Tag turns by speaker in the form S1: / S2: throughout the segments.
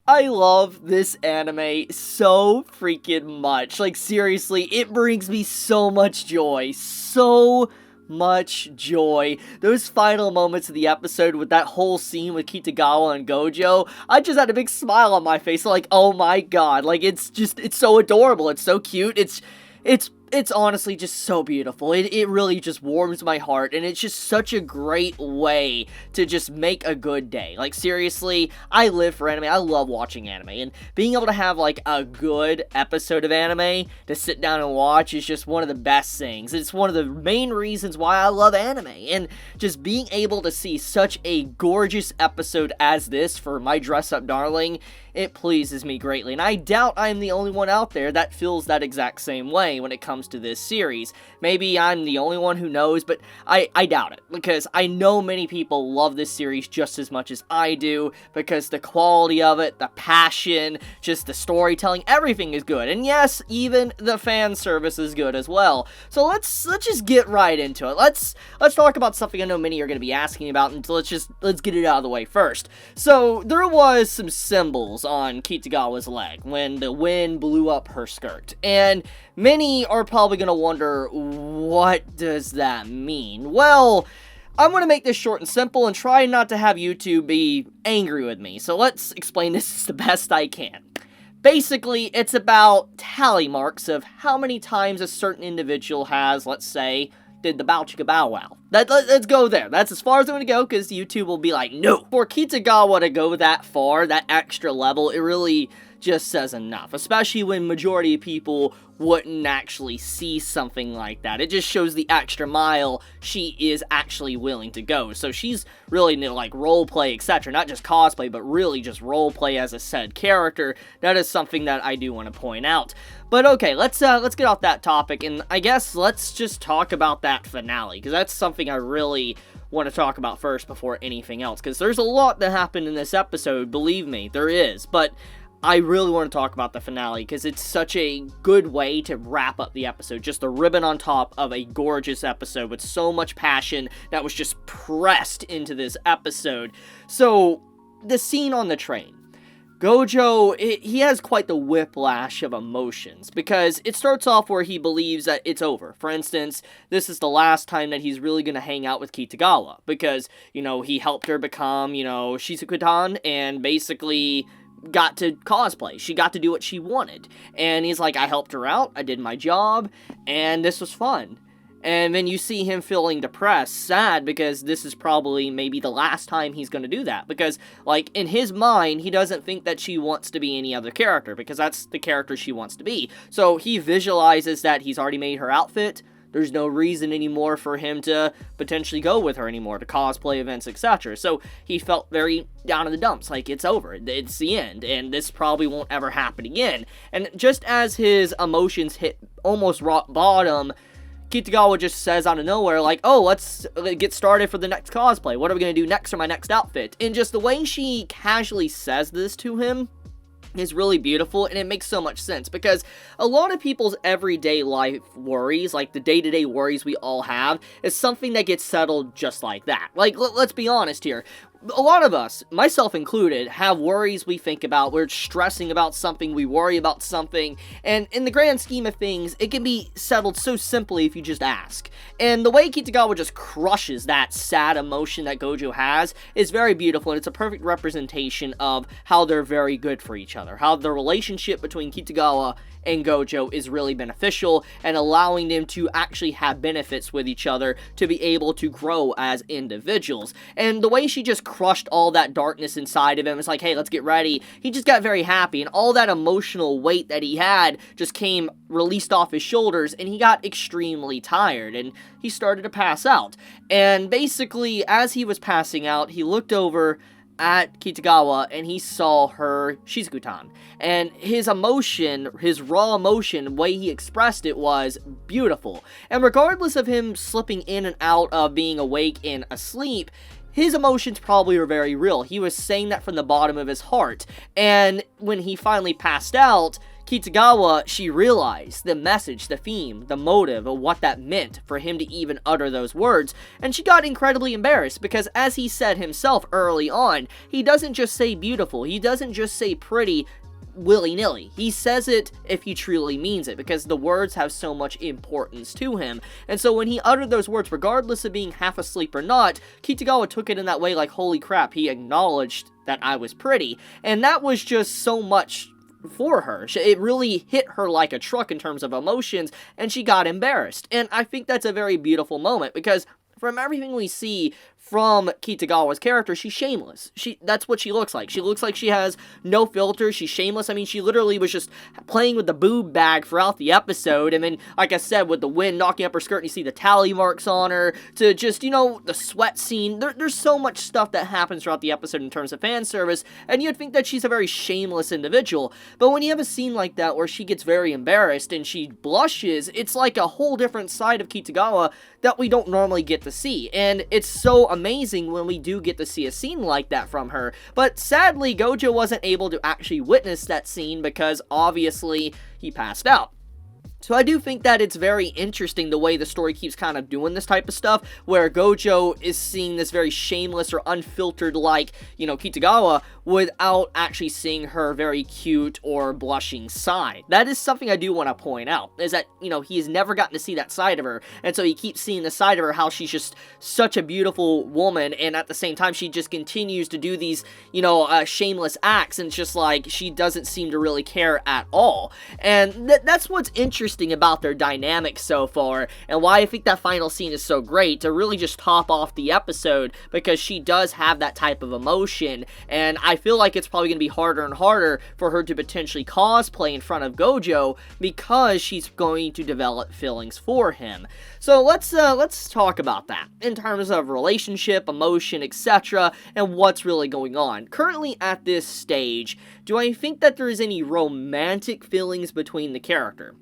S1: I love this anime so freaking much. Like, seriously, it brings me so much joy. So much joy. Those final moments of the episode with that whole scene with Kitagawa and Gojo, I just had a big smile on my face. Like, oh my god. Like, it's so adorable. It's so cute. It's honestly just so beautiful. It really just warms my heart, and it's just such a great way to just make a good day. Like, seriously, I live for anime. I love watching anime, and being able to have, like, a good episode of anime to sit down and watch is just one of the best things. It's one of the main reasons why I love anime, and just being able to see such a gorgeous episode as this for My Dress Up Darling, it pleases me greatly, and I doubt I'm the only one out there that feels that exact same way when it comes to this series. Maybe I'm the only one who knows, but I doubt it, because I know many people love this series just as much as I do, because the quality of it, the passion, just the storytelling, everything is good, and yes, even the fan service is good as well. So let's just get right into it. Let's talk about something I know many are going to be asking about, and let's get it out of the way first. So there was some symbols on Kitagawa's leg when the wind blew up her skirt, and many are probably going to wonder, what does that mean? Well, I'm going to make this short and simple and try not to have YouTube be angry with me, so let's explain this the best I can. Basically, it's about tally marks of how many times a certain individual has, let's say, did the bow chicka bow wow. Let's go there. That's as far as I'm going to go, because YouTube will be like, no. For Kitagawa to go that far, that extra level, it really just says enough. Especially when majority of people wouldn't actually see something like that. It just shows the extra mile she is actually willing to go. So she's really into, like, roleplay, etc. Not just cosplay, but really just roleplay as a said character. That is something that I do want to point out. But okay, let's get off that topic, and I guess let's just talk about that finale, because that's something I really want to talk about first before anything else, because there's a lot that happened in this episode, believe me, there is, but I really want to talk about the finale, because it's such a good way to wrap up the episode, just a ribbon on top of a gorgeous episode with so much passion that was just pressed into this episode. So, the scene on the train. Gojo, he has quite the whiplash of emotions, because it starts off where he believes that it's over. For instance, this is the last time that he's really going to hang out with Kitagawa, because, you know, he helped her become, you know, Shizuku-tan, and basically got to cosplay. She got to do what she wanted. And he's like, I helped her out, I did my job, and this was fun. And then you see him feeling depressed, sad, because this is probably maybe the last time he's going to do that. Because, like, in his mind, he doesn't think that she wants to be any other character, because that's the character she wants to be. So he visualizes that he's already made her outfit. There's no reason anymore for him to potentially go with her anymore, to cosplay events, etc. So he felt very down in the dumps, like, it's over, it's the end, and this probably won't ever happen again. And just as his emotions hit almost rock bottom, Kitagawa just says out of nowhere, like, oh, let's get started for the next cosplay. What are we going to do next for my next outfit? And just the way she casually says this to him is really beautiful, and it makes so much sense, because a lot of people's everyday life worries, like the day-to-day worries we all have, is something that gets settled just like that. Like, let's be honest here. A lot of us, myself included, have worries we think about. We're stressing about something, we worry about something, and in the grand scheme of things, it can be settled so simply if you just ask. And the way Kitagawa just crushes that sad emotion that Gojo has is very beautiful, and it's a perfect representation of how they're very good for each other. How the relationship between Kitagawa and Gojo is really beneficial, and allowing them to actually have benefits with each other to be able to grow as individuals. And the way she just crushed all that darkness inside of him, it's like, hey, let's get ready. He just got very happy, and all that emotional weight that he had just came released off his shoulders, and he got extremely tired, and he started to pass out. And basically, as he was passing out, he looked over at Kitagawa, and he saw her Shizuku-tan. And his emotion, his raw emotion, the way he expressed it was beautiful. And regardless of him slipping in and out of being awake and asleep, his emotions probably were very real. He was saying that from the bottom of his heart. And when he finally passed out, Kitagawa, she realized the message, the theme, the motive of what that meant for him to even utter those words, and she got incredibly embarrassed because, as he said himself early on, he doesn't just say beautiful, he doesn't just say pretty willy-nilly. He says it if he truly means it, because the words have so much importance to him. And so when he uttered those words, regardless of being half asleep or not, Kitagawa took it in that way like, holy crap, he acknowledged that I was pretty. And that was just so much for her. It really hit her like a truck in terms of emotions, and she got embarrassed. And I think that's a very beautiful moment, because from everything we see from Kitagawa's character, she's shameless. That's what she looks like. She looks like she has no filter. She's shameless. I mean, she literally was just playing with the boob bag throughout the episode, and then, like I said, with the wind knocking up her skirt, and you see the tally marks on her, to just, you know, the sweat scene. There's so much stuff that happens throughout the episode in terms of fan service, and you'd think that she's a very shameless individual, but when you have a scene like that where she gets very embarrassed and she blushes, it's like a whole different side of Kitagawa that we don't normally get to see, and it's so amazing when we do get to see a scene like that from her. But sadly, Gojo wasn't able to actually witness that scene because obviously he passed out. So I do think that it's very interesting the way the story keeps kind of doing this type of stuff, where Gojo is seeing this very shameless or unfiltered like, you know, Kitagawa, without actually seeing her very cute or blushing side. That is something I do want to point out, is that, you know, he has never gotten to see that side of her, and so he keeps seeing the side of her, how she's just such a beautiful woman, and at the same time she just continues to do these, you know, shameless acts, and it's just like, she doesn't seem to really care at all. And that's what's interesting about their dynamic so far, and why I think that final scene is so great, to really just top off the episode, because she does have that type of emotion, and I feel like it's probably going to be harder and harder for her to potentially cosplay in front of Gojo, because she's going to develop feelings for him. So let's talk about that, in terms of relationship, emotion, etc., and what's really going on. Currently at this stage, do I think that there is any romantic feelings between the character?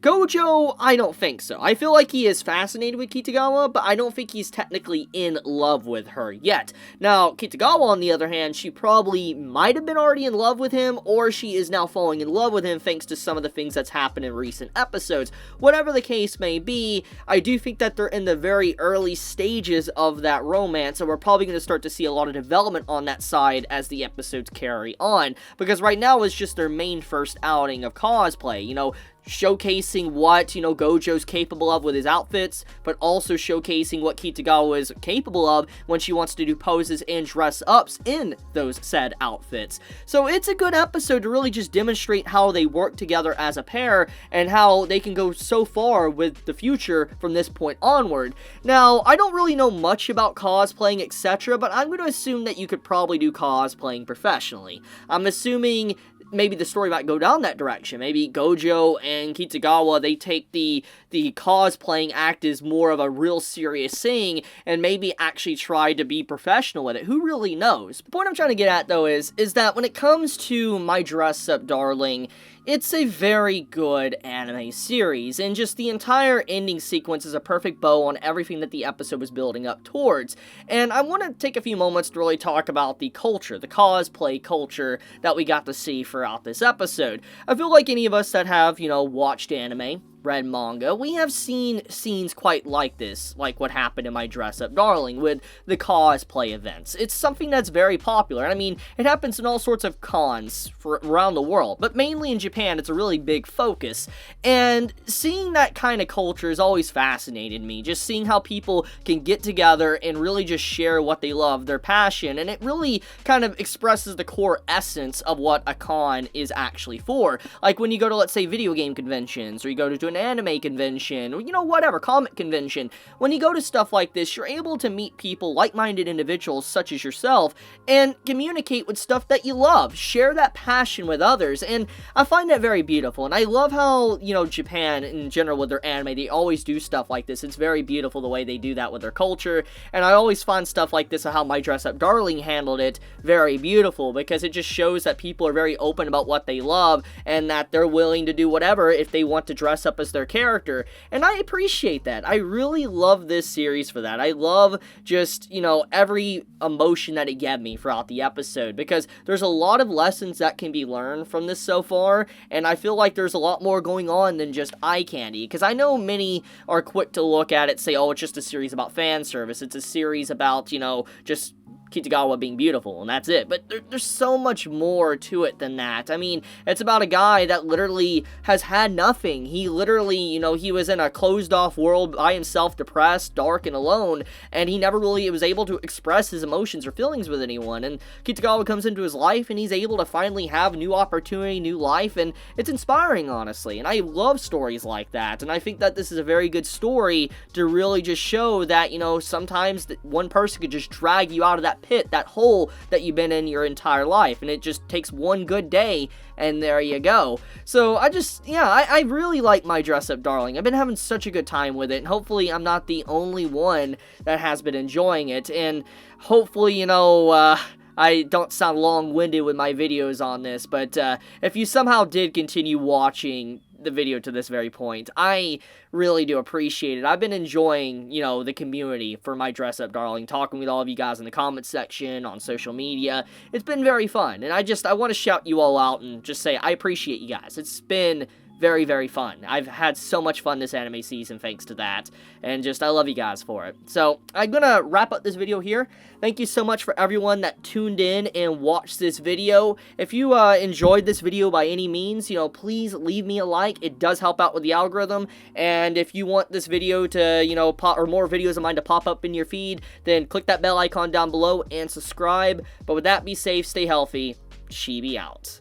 S1: Gojo, I don't think so. I feel like he is fascinated with Kitagawa, but I don't think he's technically in love with her yet. Now, Kitagawa, on the other hand, she probably might have been already in love with him, or she is now falling in love with him thanks to some of the things that's happened in recent episodes. Whatever the case may be, I do think that they're in the very early stages of that romance, and we're probably going to start to see a lot of development on that side as the episodes carry on, because right now it's just their main first outing of cosplay, you know, showcasing what, you know, Gojo's capable of with his outfits, but also showcasing what Kitagawa is capable of when she wants to do poses and dress-ups in those said outfits. So it's a good episode to really just demonstrate how they work together as a pair, and how they can go so far with the future from this point onward. Now, I don't really know much about cosplaying, etc., but I'm going to assume that you could probably do cosplaying professionally. I'm assuming maybe the story might go down that direction. Maybe Gojo and Kitagawa, they take the cosplaying act as more of a real serious thing, and maybe actually try to be professional with it. Who really knows? The point I'm trying to get at, though, is that when it comes to My Dress Up Darling, it's a very good anime series, and just the entire ending sequence is a perfect bow on everything that the episode was building up towards. And I want to take a few moments to really talk about the culture, the cosplay culture that we got to see throughout this episode. I feel like any of us that have, you know, watched anime, read manga, we have seen scenes quite like this, like what happened in My Dress Up Darling with the cosplay events. It's something that's very popular. I mean, it happens in all sorts of cons around the world, but mainly in Japan, it's a really big focus. And seeing that kind of culture has always fascinated me, just seeing how people can get together and really just share what they love, their passion, and it really kind of expresses the core essence of what a con is actually for. Like when you go to, let's say, video game conventions, or you go to an anime convention, or, you know, whatever, comic convention. When you go to stuff like this, you're able to meet people, like-minded individuals such as yourself, and communicate with stuff that you love. Share that passion with others, and I find that very beautiful. And I love how, you know, Japan in general with their anime, they always do stuff like this. It's very beautiful the way they do that with their culture, and I always find stuff like this, how My Dress Up Darling handled it, very beautiful, because it just shows that people are very open about what they love, and that they're willing to do whatever if they want to dress up as was their character, and I appreciate that. I really love this series for that. I love just, you know, every emotion that it gave me throughout the episode, because there's a lot of lessons that can be learned from this so far, and I feel like there's a lot more going on than just eye candy, because I know many are quick to look at it, say, oh, it's just a series about fan service, it's a series about, you know, just Kitagawa being beautiful, and that's it. But there's so much more to it than that. I mean, it's about a guy that literally has had nothing. He literally, you know, he was in a closed-off world by himself, depressed, dark, and alone, and he never really was able to express his emotions or feelings with anyone. And Kitagawa comes into his life, and he's able to finally have new opportunity, new life, and it's inspiring, honestly. And I love stories like that, and I think that this is a very good story to really just show that, you know, sometimes one person could just drag you out of that pit, that hole that you've been in your entire life, and it just takes one good day, and there you go. So I really like My Dress Up Darling. I've been having such a good time with it, and hopefully I'm not the only one that has been enjoying it, and hopefully, you know, I don't sound long-winded with my videos on this, but if you somehow did continue watching the video to this very point, I really do appreciate it. I've been enjoying, you know, the community for My Dress Up Darling, talking with all of you guys in the comment section, on social media. It's been very fun, and I want to shout you all out and just say I appreciate you guys. It's been very, very fun. I've had so much fun this anime season thanks to that, and just I love you guys for it. So I'm gonna wrap up this video here. Thank you so much for everyone that tuned in and watched this video. If you enjoyed this video by any means, you know, please leave me a like. It does help out with the algorithm, and if you want this video to, you know, or more videos of mine to pop up in your feed, then click that bell icon down below and subscribe. But with that, be safe, stay healthy, Chibi out.